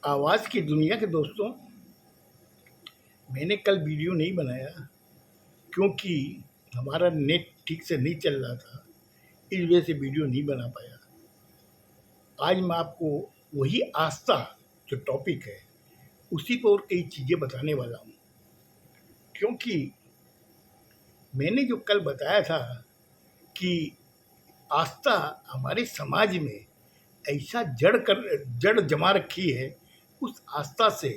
आवाज़ की दुनिया के दोस्तों, मैंने कल वीडियो नहीं बनाया क्योंकि हमारा नेट ठीक से नहीं चल रहा था। इस वजह से वीडियो नहीं बना पाया। आज मैं आपको वही आस्था जो टॉपिक है उसी पर और कई चीज़ें बताने वाला हूँ। क्योंकि मैंने जो कल बताया था कि आस्था हमारे समाज में ऐसा जड़ जमा रखी है, उस आस्था से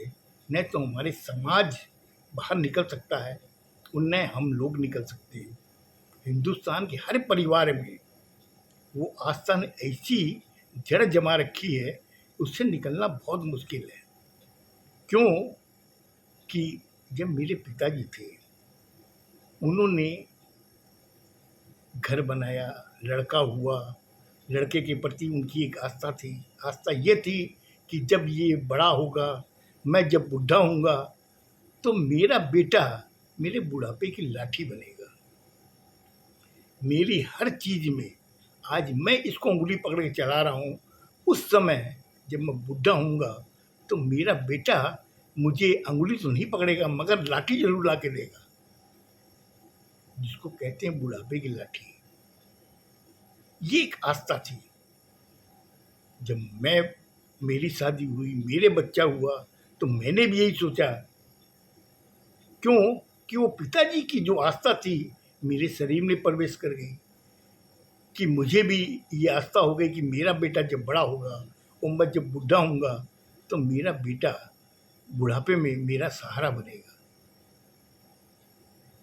न तो हमारे समाज बाहर निकल सकता है और न हम लोग निकल सकते हैं। हिंदुस्तान के हर परिवार में वो आस्था ने ऐसी जड़ जमा रखी है, उससे निकलना बहुत मुश्किल है। क्यों कि जब मेरे पिताजी थे, उन्होंने घर बनाया, लड़का हुआ, लड़के के प्रति उनकी एक आस्था थी। आस्था ये थी कि जब ये बड़ा होगा, मैं जब बुढ़ा होऊंगा, तो मेरा बेटा मेरे बुढ़ापे की लाठी बनेगा। मेरी हर चीज़ में आज मैं इसको उंगली पकड़ के चला रहा हूँ, उस समय जब मैं बुढ़ा होऊंगा तो मेरा बेटा मुझे अंगुली तो नहीं पकड़ेगा मगर लाठी जरूर ला के देगा, जिसको कहते हैं बुढ़ापे की लाठी। ये एक आस्था थी। जब मेरी शादी हुई, मेरे बच्चा हुआ, तो मैंने भी यही सोचा। क्यों कि वो पिताजी की जो आस्था थी मेरे शरीर में प्रवेश कर गई, कि मुझे भी ये आस्था हो गई कि मेरा बेटा जब बड़ा होगा और मैं जब बुढ़ा होऊंगा तो मेरा बेटा बुढ़ापे में मेरा सहारा बनेगा।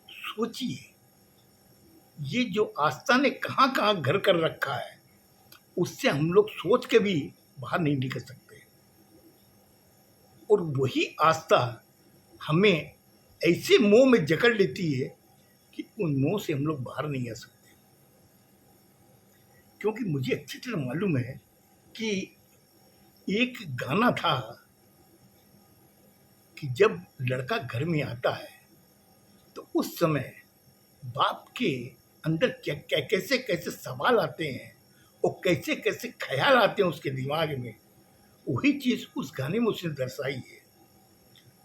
सोचिए, ये जो आस्था ने कहाँ कहाँ घर कर रखा है, उससे हम लोग सोच के भी बाहर नहीं निकल सकते। और वही आस्था हमें ऐसे मोह में जकड़ लेती है कि उन मोह से हम लोग बाहर नहीं आ सकते। क्योंकि मुझे अच्छी तरह मालूम है कि एक गाना था कि जब लड़का घर में आता है तो उस समय बाप के अंदर क्या क्या कैसे कैसे सवाल आते हैं और कैसे कैसे ख्याल आते हैं उसके दिमाग में। वही चीज़ उस गाने में उसने दर्शाई है।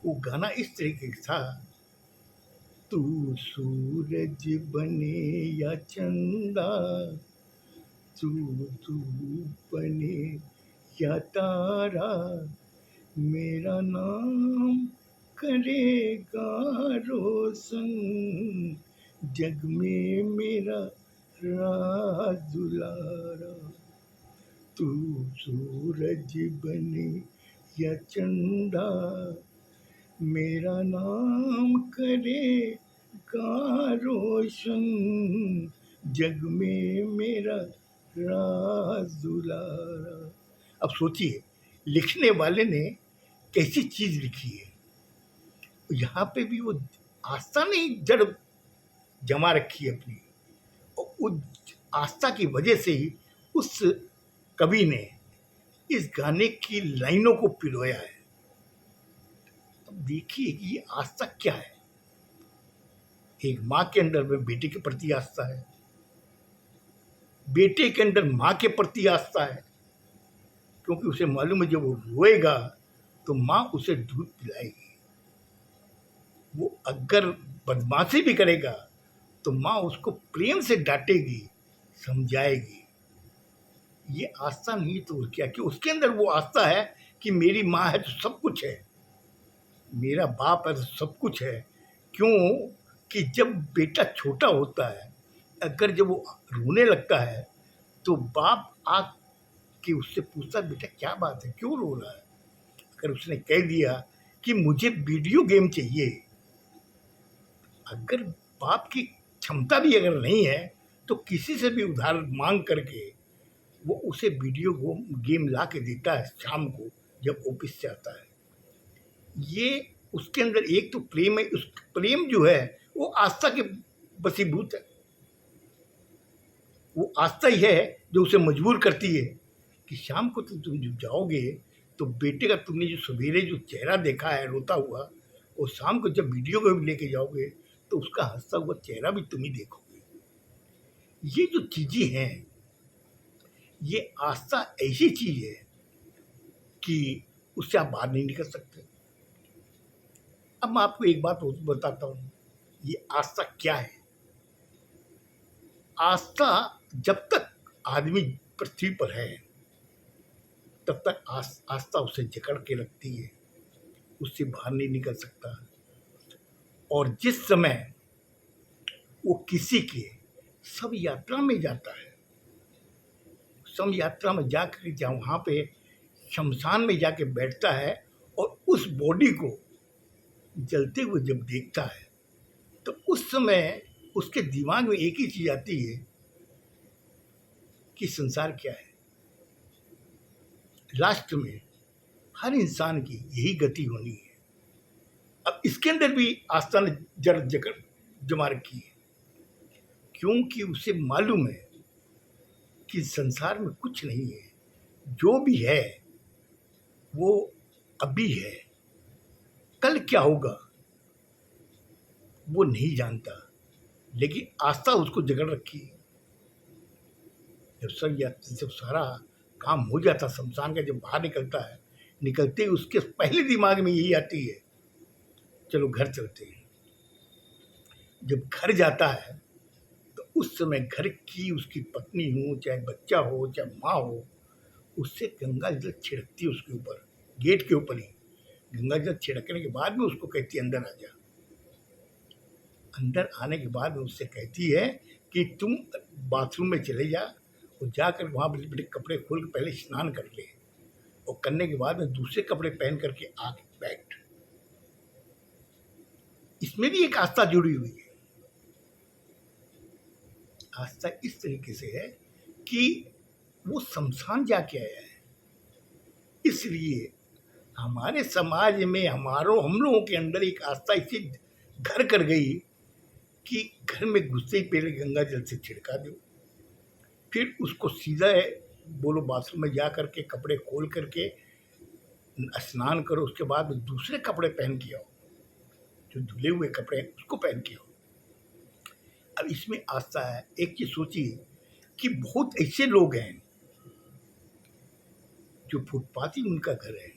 वो गाना इस तरीके का था, तू सूरज बने या चंदा, तू बने या तारा, मेरा नाम करेगा रोशन, जग में मेरा राज दुलारा। तू सूरज बने या चंदा, मेरा नाम करेगा रोशन, जग में मेरा राज दुलारा। अब सोचिए, लिखने वाले ने कैसी चीज़ लिखी है। यहाँ पे भी वो आस्था नहीं जड़ जमा रखी है अपनी, और उस आस्था की वजह से ही उस कवि ने इस गाने की लाइनों को पिरोया है। अब देखिए कि ये आस्था क्या है। एक माँ के अंदर में बेटे के प्रति आस्था है, बेटे के अंदर माँ के प्रति आस्था है, क्योंकि उसे मालूम है जब वो रोएगा तो माँ उसे दूध पिलाएगी। वो अगर बदमाशी भी करेगा तो माँ उसको प्रेम से डांटेगी, समझाएगी। ये आस्था नहीं तो क्या, कि उसके अंदर वो आस्था है कि मेरी माँ है तो सब कुछ है, मेरा बाप है तो सब कुछ है। क्यों कि जब बेटा छोटा होता है, अगर जब वो रोने लगता है तो बाप आ कि उससे पूछता, बेटा क्या बात है, क्यों रो रहा है। अगर उसने कह दिया कि मुझे वीडियो गेम चाहिए, अगर बाप की क्षमता भी अगर नहीं है तो किसी से भी उधार मांग करके वो उसे वीडियो गेम ला के देता है शाम को जब ऑफिस से आता है। ये उसके अंदर एक तो प्रेम है, उस प्रेम जो है वो आस्था के वशीभूत है। वो आस्था ही है जो उसे मजबूर करती है कि शाम को तुम जब जाओगे तो बेटे का तुमने जो सवेरे जो चेहरा देखा है रोता हुआ, और शाम को जब वीडियो गेम लेके जाओगे तो उसका हंसता हुआ चेहरा भी तुम ही देखोगे। ये जो चीज़ें हैं, ये आस्था ऐसी चीज़ है कि उससे आप बाहर नहीं निकल सकते। अब मैं आपको एक बात और बताता हूँ, ये आस्था क्या है। आस्था, जब तक आदमी पृथ्वी पर है तब तक आस्था उसे जकड़ के रखती है, उससे बाहर नहीं निकल सकता। और जिस समय वो किसी के सब यात्रा में जाता है, सब यात्रा में जाकर जहाँ वहाँ पे शमशान में जाके बैठता है और उस बॉडी को जलते हुए जब देखता है, तो उस समय उसके दिमाग में एक ही चीज आती है कि संसार क्या है। लास्ट में हर इंसान की यही गति होनी है। अब इसके अंदर भी आस्था ने जड़ जकड़ जमा रखी है, क्योंकि उसे मालूम है कि संसार में कुछ नहीं है, जो भी है वो अभी है, कल क्या होगा वो नहीं जानता, लेकिन आस्था उसको जकड़ रखी है। जब सारा काम हो जाता, शमशान का जब बाहर निकलता है, निकलते ही उसके पहले दिमाग में यही आती है, चलो घर चलते हैं। जब घर जाता है तो उस समय घर की उसकी पत्नी हो, चाहे बच्चा हो, चाहे माँ हो, उससे गंगा जल छिड़कती है उसके ऊपर, गेट के ऊपर ही गंगा जल छिड़कने के बाद में उसको कहती है अंदर आ जा। अंदर आने के बाद में उससे कहती है कि तुम बाथरूम में चले जा और जाकर वहाँ बड़े बड़े कपड़े खोल के पहले स्नान कर ले, और करने के बाद में दूसरे कपड़े पहन करके आके बैठ। इसमें भी एक आस्था जुड़ी हुई है। आस्था इस तरीके से है कि वो शमशान जाके आया है, इसलिए हमारे समाज में हम लोगों के अंदर एक आस्था इसी घर कर गई कि घर में घुसते ही पहले गंगा जल से छिड़का दो, फिर उसको सीधा बोलो बाथरूम में जा करके कपड़े खोल करके स्नान करो, उसके बाद दूसरे कपड़े पहन के आओ, जो धुले हुए कपड़े हैं उसको पहन के आओ। अब इसमें आस्था है। एक चीज सोचिए कि बहुत ऐसे लोग हैं जो फुटपाथ ही उनका घर है,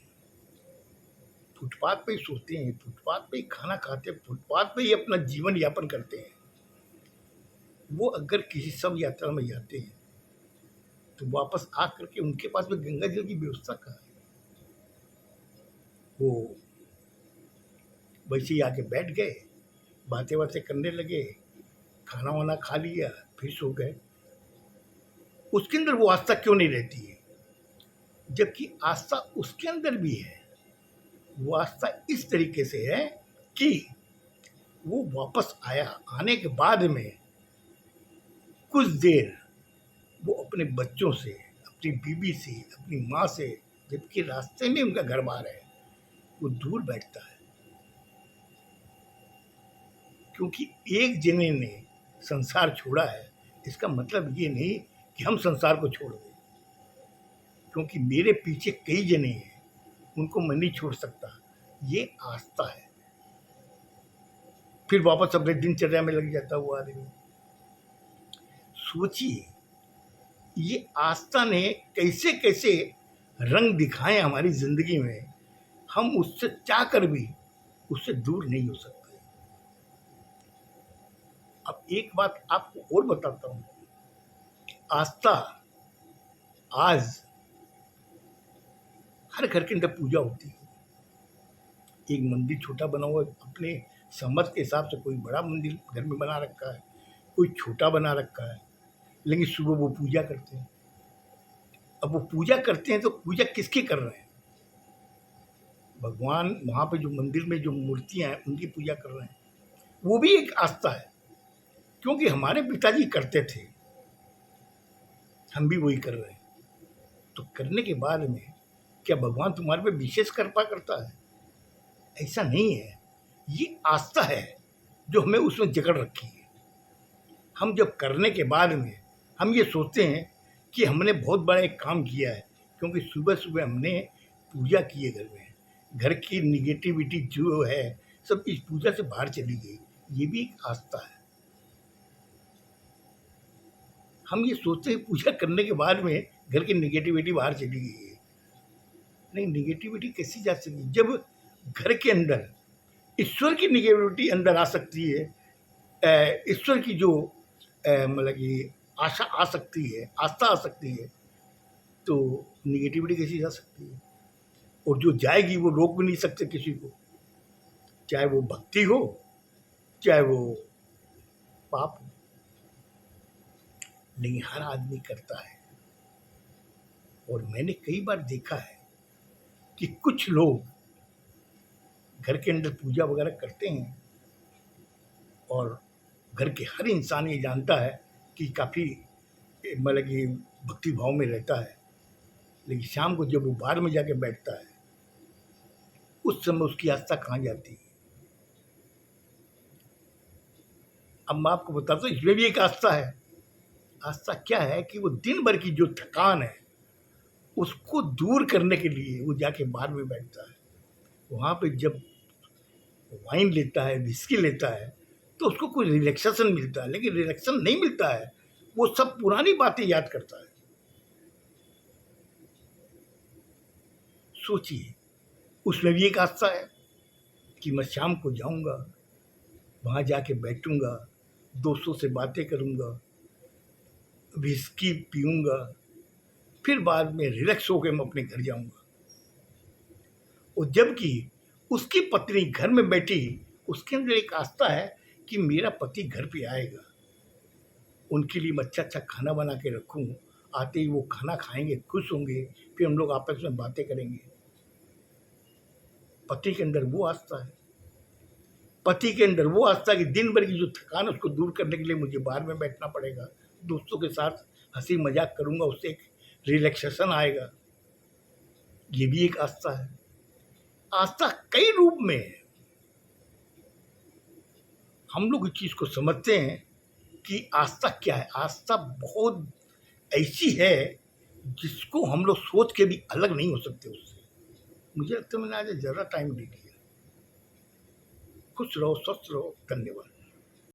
फुटपाथ पे ही सोते हैं, फुटपाथ पे ही खाना खाते हैं, फुटपाथ पे ही अपना जीवन यापन करते हैं। वो अगर किसी सब यात्रा में जाते हैं तो वापस आ करके उनके पास में गंगा जल की व्यवस्था कहाँ है। वो वैसे ही आके बैठ गए, बातें बातें करने लगे, खाना वाना खा लिया, फिर सो गए। उसके अंदर वो आस्था क्यों नहीं रहती है, जबकि आस्था उसके अंदर भी है। वो आस्था इस तरीके से है कि वो वापस आया, आने के बाद में कुछ देर वो अपने बच्चों से, अपनी बीवी से, अपनी माँ से, जबकि रास्ते में उनका घर बार है, वो दूर बैठता है। क्योंकि एक जने ने संसार छोड़ा है, इसका मतलब ये नहीं कि हम संसार को छोड़ दें, क्योंकि मेरे पीछे कई जने हैं, उनको मैं नहीं छोड़ सकता। ये आस्था है। फिर वापस अपने दिनचर्या में लग जाता हुआ आदमी। सोचिए ये आस्था ने कैसे कैसे रंग दिखाए हमारी जिंदगी में, हम उससे चाह कर भी उससे दूर नहीं हो सकते। अब एक बात आपको और बताता हूँ, आस्था आज हर घर के अंदर पूजा होती है। एक मंदिर छोटा बना हुआ अपने समझ के हिसाब से, कोई बड़ा मंदिर घर में बना रखा है, कोई छोटा बना रखा है, लेकिन सुबह वो पूजा करते हैं। अब वो पूजा करते हैं तो पूजा किसकी कर रहे हैं? भगवान वहाँ पे जो मंदिर में जो मूर्तियाँ हैं उनकी पूजा कर रहे हैं। वो भी एक आस्था है, क्योंकि हमारे पिताजी करते थे, हम भी वही कर रहे हैं। तो करने के बाद में क्या भगवान तुम्हारे पे विशेष कृपा करता है? ऐसा नहीं है। ये आस्था है जो हमें उसमें जकड़ रखी है। हम जब करने के बाद में हम ये सोचते हैं कि हमने बहुत बड़ा एक काम किया है, क्योंकि सुबह सुबह हमने पूजा की है घर में, घर की निगेटिविटी जो है सब इस पूजा से बाहर चली गई। ये भी एक आस्था है। हम ये सोचते हैं पूजा करने के बाद में घर की निगेटिविटी बाहर चली गई है, नहीं, निगेटिविटी कैसी जा सकती जब घर के अंदर ईश्वर की निगेटिविटी अंदर आ सकती है। ईश्वर की जो मतलब कि आशा आ सकती है, आस्था आ सकती है, तो निगेटिविटी कैसी जा सकती है? और जो जाएगी वो रोक भी नहीं सकते किसी को, चाहे वो भक्ति हो, चाहे वो पाप हो। नहीं, हर आदमी करता है। और मैंने कई बार देखा है कि कुछ लोग घर के अंदर पूजा वगैरह करते हैं और घर के हर इंसान ये जानता है कि काफ़ी मतलब कि भक्ति भाव में रहता है, लेकिन शाम को जब वो बाहर में जाके बैठता है उस समय उसकी आस्था कहाँ जाती है? अब मैं आपको बताता हूँ, इसमें भी एक आस्था है। आस्था क्या है कि वो दिन भर की जो थकान है उसको दूर करने के लिए वो जाके बाहर में बैठता है। वहाँ पे जब वाइन लेता है, विस्की लेता है, तो उसको कोई रिलैक्सेशन मिलता है, लेकिन रिलैक्सेशन नहीं मिलता है, वो सब पुरानी बातें याद करता है। सोचिए, उसमें भी एक आस्था है कि मैं शाम को जाऊंगा, वहाँ जाके बैठूंगा, दोस्तों से बातें करूंगा, विस्की पीऊंगा, फिर बाद में रिलैक्स होकर मैं अपने घर जाऊंगा। और जबकि उसकी पत्नी घर में बैठी, उसके अंदर एक आस्था है कि मेरा पति घर पे आएगा, उनके लिए मैं अच्छा अच्छा खाना बना के रखूँ, आते ही वो खाना खाएंगे, खुश होंगे, फिर हम लोग आपस में बातें करेंगे। पति के अंदर वो आस्था है। पति के अंदर वो आस्था कि दिन भर की जो थकान उसको दूर करने के लिए मुझे बाहर में बैठना पड़ेगा, दोस्तों के साथ हंसी मजाक करूंगा, उससे एक रिलैक्सेशन आएगा। ये भी एक आस्था है। आस्था कई रूप में है। हम लोग इस चीज को समझते हैं कि आस्था क्या है। आस्था बहुत ऐसी है जिसको हम लोग सोच के भी अलग नहीं हो सकते उससे। मुझे लगता है मैंने आज ज़्यादा टाइम ले लिया। खुश रहो, स्वस्थ रहो, धन्यवाद।